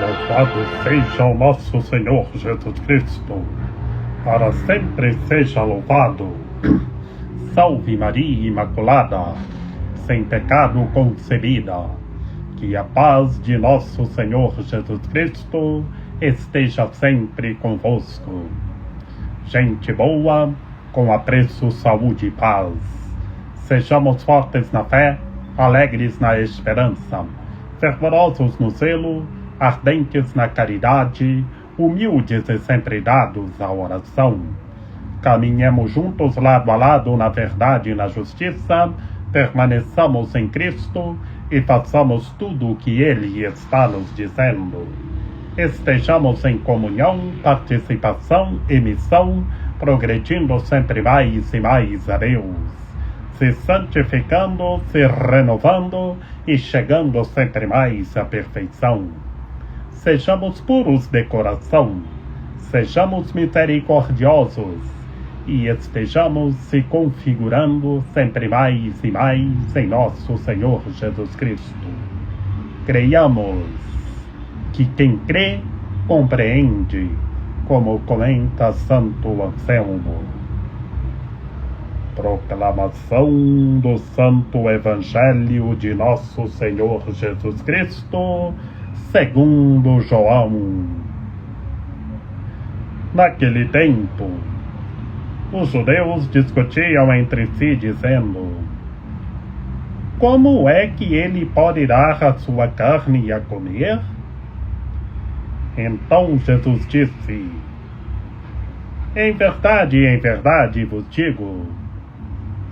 Louvado seja o nosso Senhor Jesus Cristo, para sempre seja louvado. Salve Maria Imaculada, sem pecado concebida. Que a paz de nosso Senhor Jesus Cristo esteja sempre convosco. Gente boa, com apreço, saúde e paz. Sejamos fortes na fé, alegres na esperança, fervorosos no zelo, ardentes na caridade, humildes e sempre dados à oração. Caminhemos juntos lado a lado na verdade e na justiça, permaneçamos em Cristo e façamos tudo o que Ele está nos dizendo. Estejamos em comunhão, participação e missão, progredindo sempre mais e mais a Deus, se santificando, se renovando e chegando sempre mais à perfeição. Sejamos puros de coração, sejamos misericordiosos e estejamos se configurando sempre mais e mais em nosso Senhor Jesus Cristo. Creiamos que quem crê, compreende, como comenta Santo Anselmo. Proclamação do Santo Evangelho de nosso Senhor Jesus Cristo, segundo João. Naquele tempo, os judeus discutiam entre si, dizendo: como é que ele pode dar a sua carne a comer? Então Jesus disse: em verdade vos digo,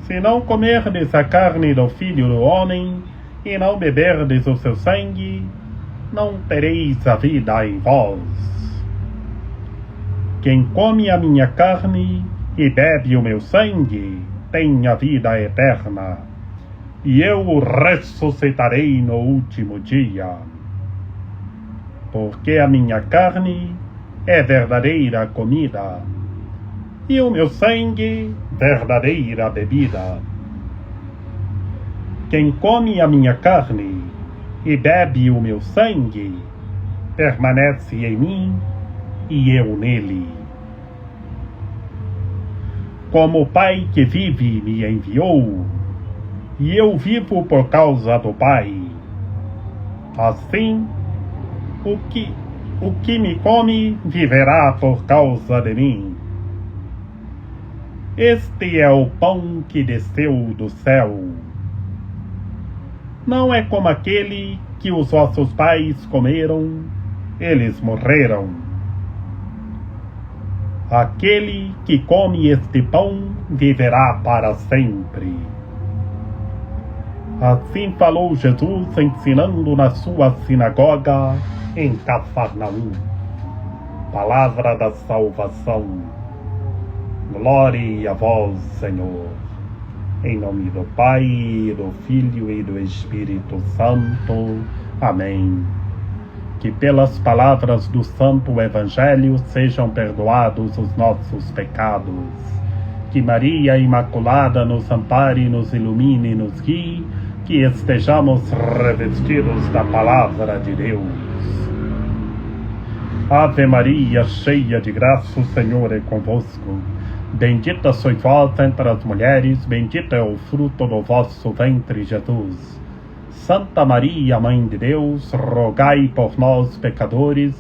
se não comerdes a carne do Filho do Homem e não beberdes o seu sangue, não tereis a vida em vós. Quem come a minha carne e bebe o meu sangue tem a vida eterna, e eu o ressuscitarei no último dia. Porque a minha carne é verdadeira comida, e o meu sangue verdadeira bebida. Quem come a minha carne e bebe o meu sangue permanece em mim e eu nele. Como o Pai que vive me enviou, e eu vivo por causa do Pai, assim o que me come viverá por causa de mim. Este é o pão que desceu do céu. Não é como aquele que os vossos pais comeram, eles morreram. Aquele que come este pão viverá para sempre. Assim falou Jesus, ensinando na sua sinagoga em Cafarnaum. Palavra da salvação. Glória a vós, Senhor. Em nome do Pai, do Filho e do Espírito Santo. Amém. Que pelas palavras do Santo Evangelho sejam perdoados os nossos pecados. Que Maria Imaculada nos ampare, nos ilumine e nos guie. Que estejamos revestidos da Palavra de Deus. Ave Maria, cheia de graça, o Senhor é convosco. Bendita sois vós entre as mulheres, bendito é o fruto do vosso ventre, Jesus. Santa Maria, Mãe de Deus, rogai por nós, pecadores,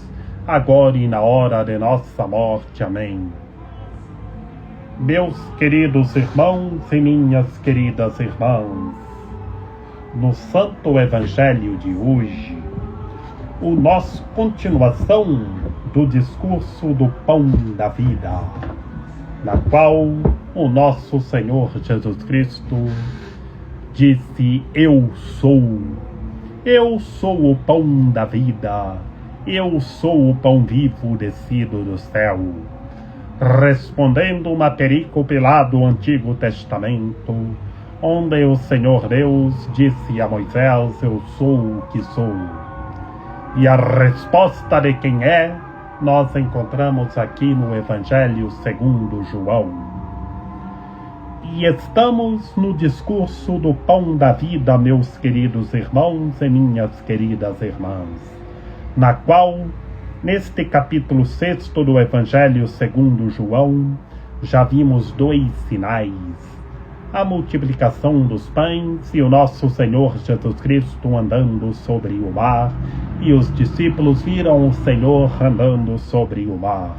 agora e na hora de nossa morte. Amém. Meus queridos irmãos e minhas queridas irmãs, no Santo Evangelho de hoje, a nossa continuação do discurso do Pão da Vida, na qual o nosso Senhor Jesus Cristo disse: eu sou o pão da vida, eu sou o pão vivo descido do céu. Respondendo uma perícope lá do Antigo Testamento, onde o Senhor Deus disse a Moisés: eu sou o que sou. E a resposta de quem é, nós encontramos aqui no Evangelho segundo João. E estamos no discurso do pão da vida, meus queridos irmãos e minhas queridas irmãs. na qual, neste capítulo 6 do Evangelho segundo João, já vimos 2 sinais: a multiplicação dos pães e o nosso Senhor Jesus Cristo andando sobre o mar, e os discípulos viram o Senhor andando sobre o mar.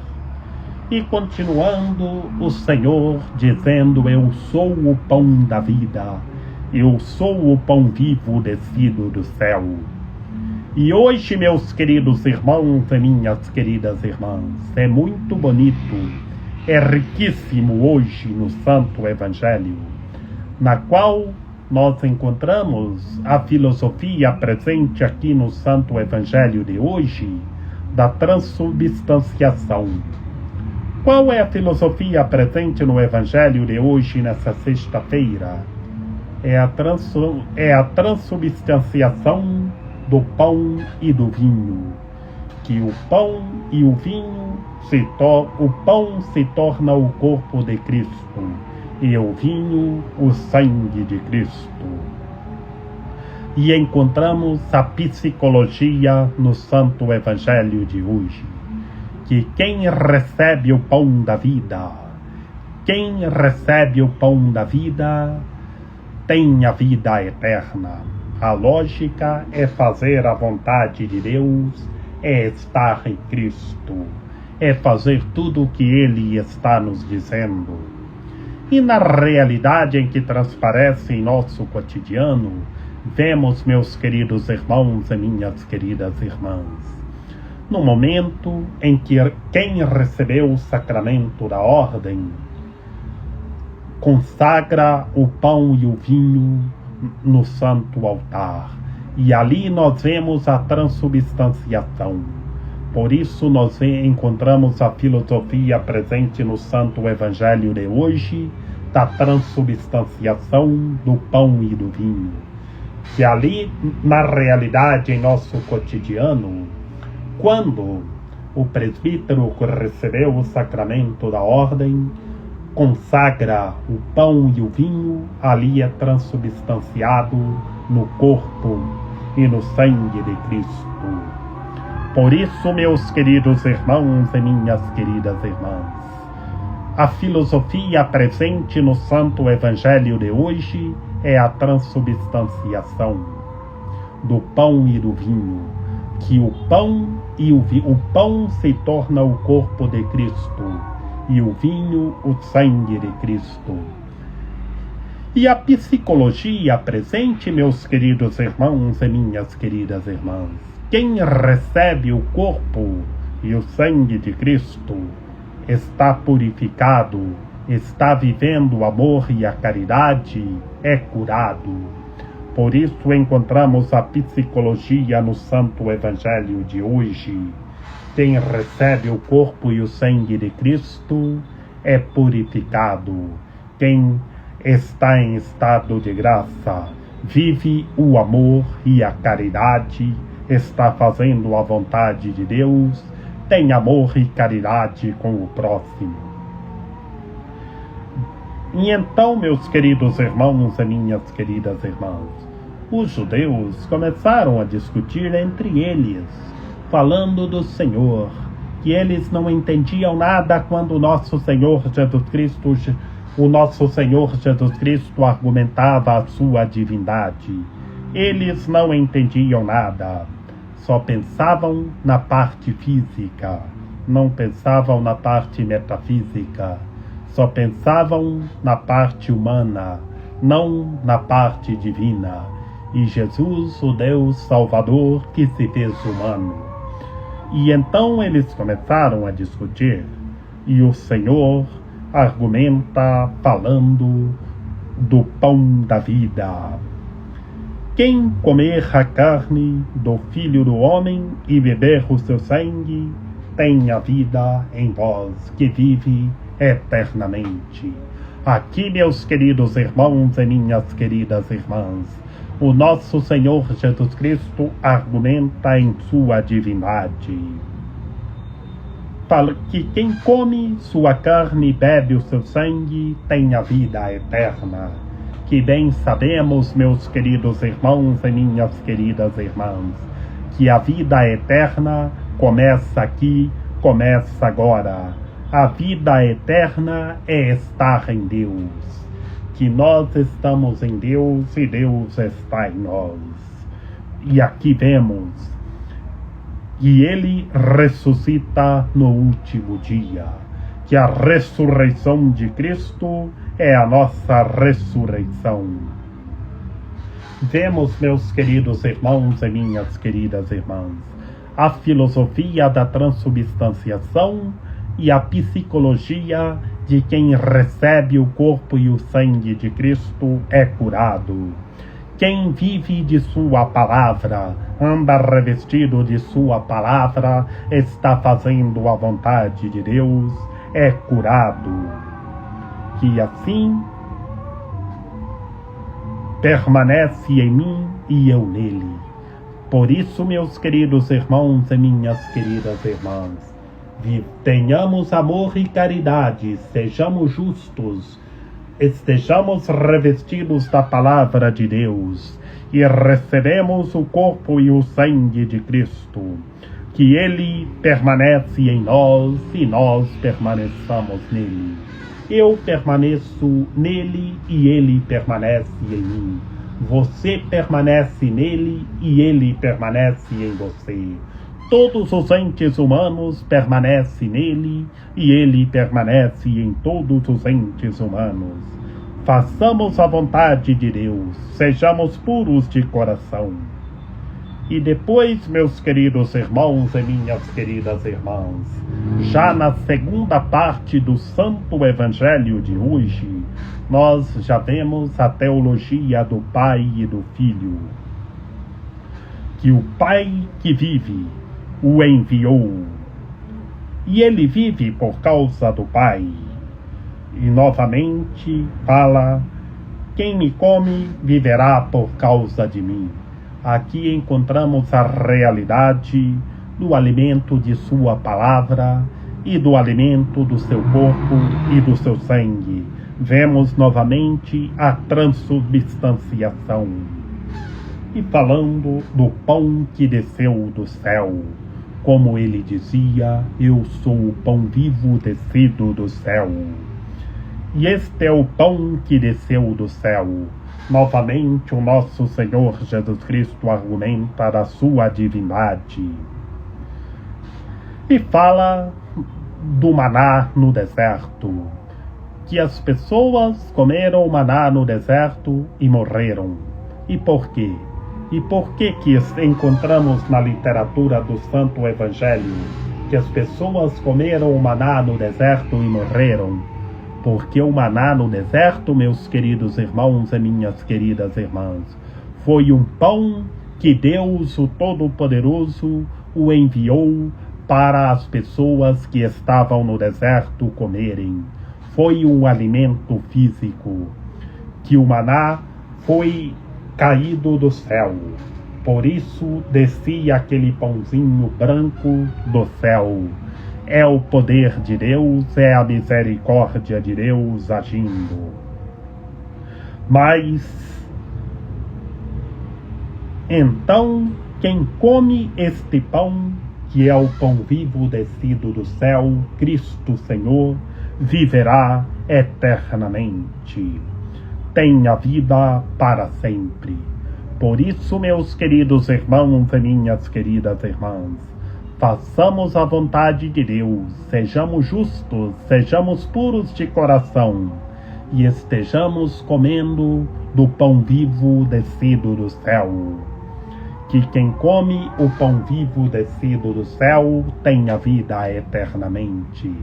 E continuando, o Senhor dizendo: eu sou o pão da vida, eu sou o pão vivo descido do céu. E hoje, meus queridos irmãos e minhas queridas irmãs, é muito bonito, é riquíssimo hoje no Santo Evangelho, na qual nós encontramos a filosofia presente aqui no Santo Evangelho de hoje da transubstanciação. Qual é a filosofia presente no Evangelho de hoje, nessa sexta-feira? É a transubstanciação do pão e do vinho. Que o pão e o vinho o pão se torna o corpo de Cristo e o vinho o sangue de Cristo. E encontramos a psicologia no Santo Evangelho de hoje, que quem recebe o pão da vida, quem recebe o pão da vida, tem a vida eterna. A lógica é fazer a vontade de Deus, é estar em Cristo, é fazer tudo o que Ele está nos dizendo. E na realidade em que transparece em nosso cotidiano, vemos, meus queridos irmãos e minhas queridas irmãs, no momento em que quem recebeu o sacramento da ordem consagra o pão e o vinho no santo altar, e ali nós vemos a transubstanciação. Por isso nós encontramos a filosofia presente no Santo Evangelho de hoje da transubstanciação do pão e do vinho, que ali na realidade em nosso cotidiano, quando o presbítero que recebeu o sacramento da ordem consagra o pão e o vinho, ali é transubstanciado no corpo e no sangue de Cristo. Por isso, meus queridos irmãos e minhas queridas irmãs, a filosofia presente no Santo Evangelho de hoje é a transubstanciação do pão e do vinho, que o pão se torna o corpo de Cristo e o vinho o sangue de Cristo. E a psicologia presente, meus queridos irmãos e minhas queridas irmãs, quem recebe o corpo e o sangue de Cristo está purificado, está vivendo o amor e a caridade, é curado. Por isso encontramos a psicologia no Santo Evangelho de hoje. Quem recebe o corpo e o sangue de Cristo é purificado. Quem está em estado de graça, vive o amor e a caridade, está fazendo a vontade de Deus, tem amor e caridade com o próximo. E então, meus queridos irmãos e minhas queridas irmãs, os judeus começaram a discutir entre eles, falando do Senhor, que eles não entendiam nada quando o nosso Senhor Jesus Cristo argumentava a sua divindade. Eles não entendiam nada, só pensavam na parte física, não pensavam na parte metafísica, só pensavam na parte humana, não na parte divina. E Jesus, o Deus Salvador, que se fez humano. E então eles começaram a discutir, e o Senhor argumenta falando do pão da vida. Quem comer a carne do Filho do Homem e beber o seu sangue, tem a vida em vós, que vive eternamente. Aqui, meus queridos irmãos e minhas queridas irmãs, o nosso Senhor Jesus Cristo argumenta em sua divindade. Fala que quem come sua carne e bebe o seu sangue tem a vida eterna. Que bem sabemos, meus queridos irmãos e minhas queridas irmãs, que a vida eterna começa aqui, começa agora. A vida eterna é estar em Deus, que nós estamos em Deus e Deus está em nós. E aqui vemos que Ele ressuscita no último dia, que a ressurreição de Cristo é a nossa ressurreição. Vemos, meus queridos irmãos e minhas queridas irmãs, a filosofia da transubstanciação e a psicologia de quem recebe o corpo e o sangue de Cristo é curado. Quem vive de sua palavra, anda revestido de sua palavra, está fazendo a vontade de Deus, é curado. Que assim permanece em mim e eu nele. Por isso, meus queridos irmãos e minhas queridas irmãs, tenhamos amor e caridade, sejamos justos, estejamos revestidos da palavra de Deus e recebemos o corpo e o sangue de Cristo, que Ele permanece em nós e nós permaneçamos nele. Eu permaneço nele e ele permanece em mim. Você permanece nele e ele permanece em você. Todos os entes humanos permanecem nele e ele permanece em todos os entes humanos. Façamos a vontade de Deus, sejamos puros de coração. E depois, meus queridos irmãos e minhas queridas irmãs, já na segunda parte do Santo Evangelho de hoje, nós já vemos a teologia do Pai e do Filho. Que o Pai que vive o enviou, e ele vive por causa do Pai. E novamente fala: quem me come viverá por causa de mim. Aqui encontramos a realidade do alimento de sua palavra e do alimento do seu corpo e do seu sangue. Vemos novamente a transubstanciação. E falando do pão que desceu do céu, como ele dizia: eu sou o pão vivo descido do céu. E este é o pão que desceu do céu. Novamente o nosso Senhor Jesus Cristo argumenta da sua divindade. E fala do maná no deserto, que as pessoas comeram o maná no deserto e morreram. E por quê? E por que encontramos na literatura do Santo Evangelho que as pessoas comeram o maná no deserto e morreram? Porque o maná no deserto, meus queridos irmãos e minhas queridas irmãs, foi um pão que Deus, o Todo-Poderoso, o enviou para as pessoas que estavam no deserto comerem. Foi um alimento físico, que o maná foi caído do céu. Por isso descia aquele pãozinho branco do céu. É o poder de Deus, é a misericórdia de Deus agindo. Mas, então, quem come este pão, que é o pão vivo descido do céu, Cristo Senhor, viverá eternamente. Tem a vida para sempre. Por isso, meus queridos irmãos e minhas queridas irmãs, façamos a vontade de Deus, sejamos justos, sejamos puros de coração e estejamos comendo do pão vivo descido do céu. Que quem come o pão vivo descido do céu tem a vida eternamente.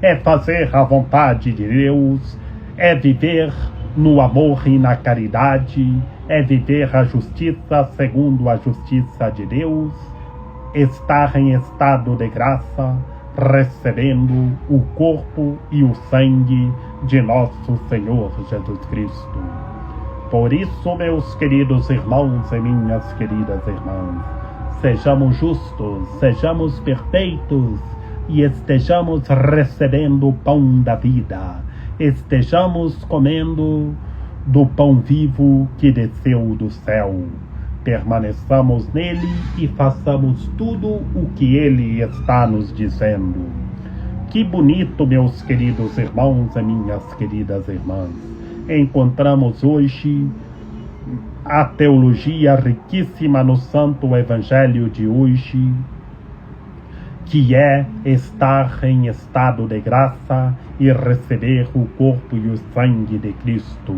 É fazer a vontade de Deus, é viver no amor e na caridade, é viver a justiça segundo a justiça de Deus, estar em estado de graça, recebendo o corpo e o sangue de nosso Senhor Jesus Cristo. Por isso, meus queridos irmãos e minhas queridas irmãs, sejamos justos, sejamos perfeitos e estejamos recebendo o pão da vida, estejamos comendo do pão vivo que desceu do céu. permaneçamos nele e façamos tudo o que ele está nos dizendo. Que bonito, meus queridos irmãos e minhas queridas irmãs. Encontramos hoje a teologia riquíssima no Santo Evangelho de hoje, que é estar em estado de graça e receber o corpo e o sangue de Cristo,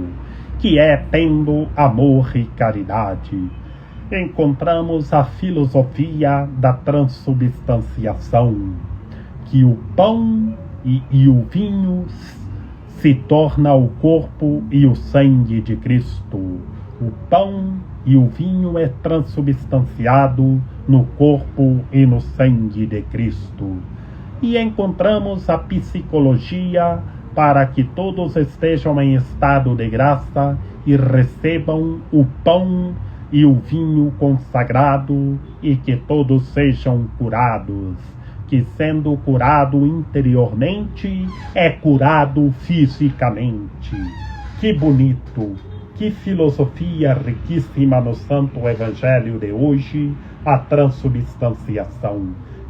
que é tendo amor e caridade. Encontramos a filosofia da transubstanciação, que o pão e o vinho se torna o corpo e o sangue de Cristo. O pão e o vinho é transubstanciado no corpo e no sangue de Cristo. E encontramos a psicologia para que todos estejam em estado de graça e recebam o pão e o vinho consagrado e que todos sejam curados. Que sendo curado interiormente, é curado fisicamente. Que bonito! Que filosofia riquíssima no Santo Evangelho de hoje, a transubstanciação.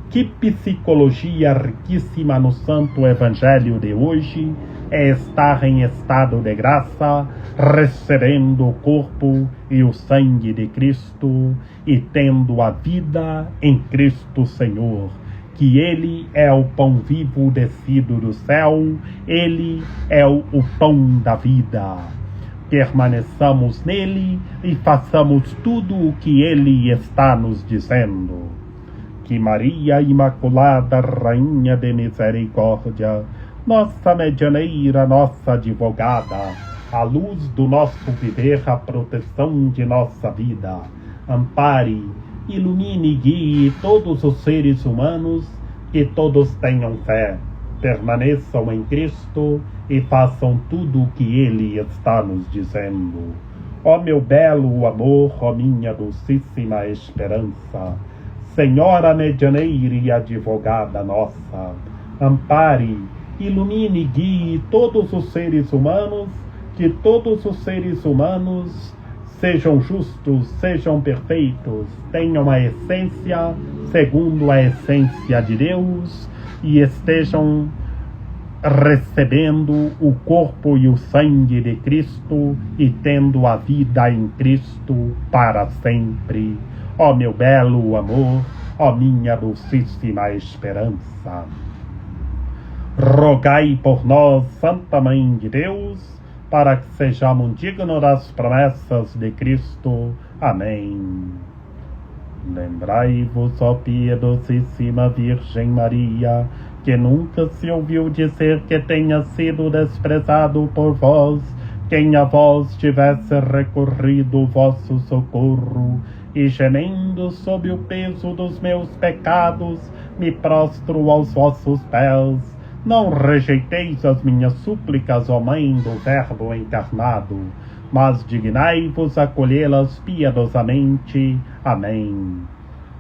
Que psicologia riquíssima no Santo Evangelho de hoje é estar em estado de graça, recebendo o corpo e o sangue de Cristo e tendo a vida em Cristo Senhor. Que Ele é o pão vivo descido do céu, Ele é o pão da vida. Permaneçamos nele e façamos tudo o que ele está nos dizendo. Que Maria Imaculada, Rainha de Misericórdia, nossa medianeira, nossa advogada, a luz do nosso viver, a proteção de nossa vida, ampare, ilumine e guie todos os seres humanos, que todos tenham fé, permaneçam em Cristo e façam tudo o que Ele está nos dizendo. Ó meu belo amor, ó minha dulcíssima esperança, Senhora medianeira e advogada nossa, ampare, ilumine e guie todos os seres humanos, que todos os seres humanos sejam justos, sejam perfeitos, tenham a essência segundo a essência de Deus e estejam recebendo o corpo e o sangue de Cristo e tendo a vida em Cristo para sempre. Ó meu belo amor, ó minha dulcíssima esperança. Rogai por nós, Santa Mãe de Deus, para que sejamos dignos das promessas de Cristo. Amém. Lembrai-vos, ó piedosíssima Virgem Maria, que nunca se ouviu dizer que tenha sido desprezado por vós quem a vós tivesse recorrido o vosso socorro, e gemendo sob o peso dos meus pecados, me prostro aos vossos pés. Não rejeiteis as minhas súplicas, ó Mãe do Verbo encarnado, mas dignai-vos acolhê-las piedosamente. Amém.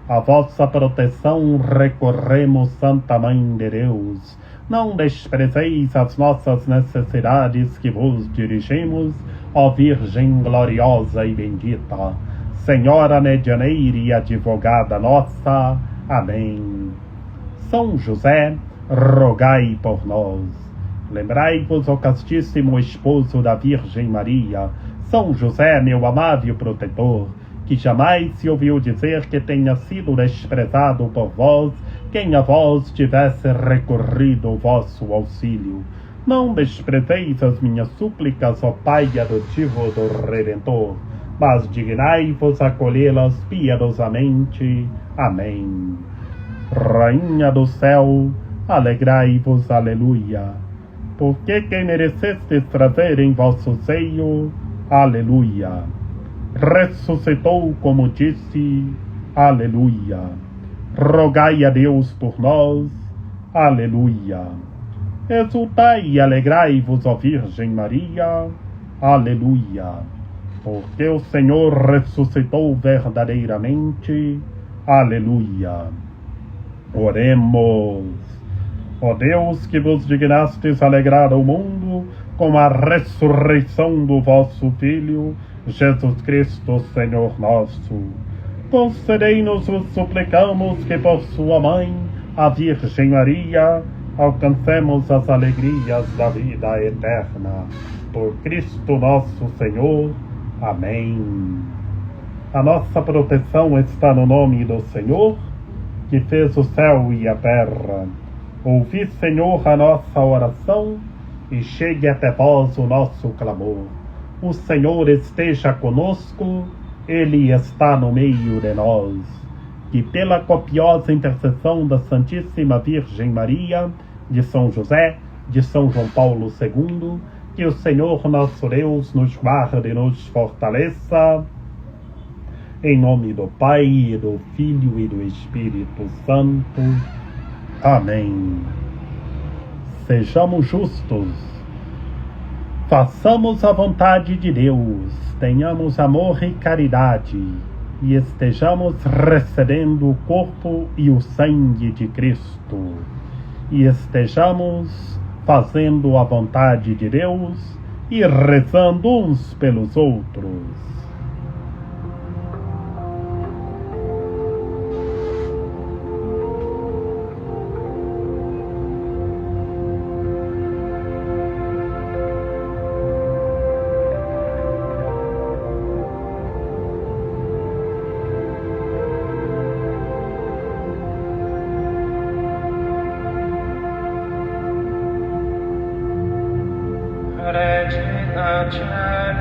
A vossa proteção recorremos, Santa Mãe de Deus. Não desprezeis as nossas necessidades que vos dirigimos, ó Virgem gloriosa e bendita, Senhora medianeira e advogada nossa. Amém. São José, rogai por nós. Lembrai-vos, ó castíssimo esposo da Virgem Maria, São José, meu amável protetor, que jamais se ouviu dizer que tenha sido desprezado por vós quem a vós tivesse recorrido o vosso auxílio. Não desprezeis as minhas súplicas, ó Pai adotivo do Redentor, mas dignai-vos acolhê-las piedosamente. Amém. Rainha do céu, alegrai-vos, aleluia, porque quem merecestes trazer em vosso seio, aleluia, ressuscitou como disse, aleluia. Rogai a Deus por nós, aleluia. Exultai e alegrai-vos, ó Virgem Maria, aleluia, porque o Senhor ressuscitou verdadeiramente, aleluia. Oremos. Ó Deus, que vos dignastes alegrar o mundo com a ressurreição do vosso Filho, Jesus Cristo, Senhor nosso, concedei-nos, vos suplicamos, que por sua mãe, a Virgem Maria, alcancemos as alegrias da vida eterna. Por Cristo nosso Senhor. Amém. A nossa proteção está no nome do Senhor, que fez o céu e a terra. Ouvi, Senhor, a nossa oração, e chegue até vós o nosso clamor. O Senhor esteja conosco, Ele está no meio de nós. Que pela copiosa intercessão da Santíssima Virgem Maria, de São José, de São João Paulo II, que o Senhor nosso Deus nos guarde e nos fortaleça. Em nome do Pai, e do Filho e do Espírito Santo. Amém. Sejamos justos. Façamos a vontade de Deus. Tenhamos amor e caridade. E estejamos recebendo o corpo e o sangue de Cristo. E estejamos fazendo a vontade de Deus e rezando uns pelos outros. Regina Caeli.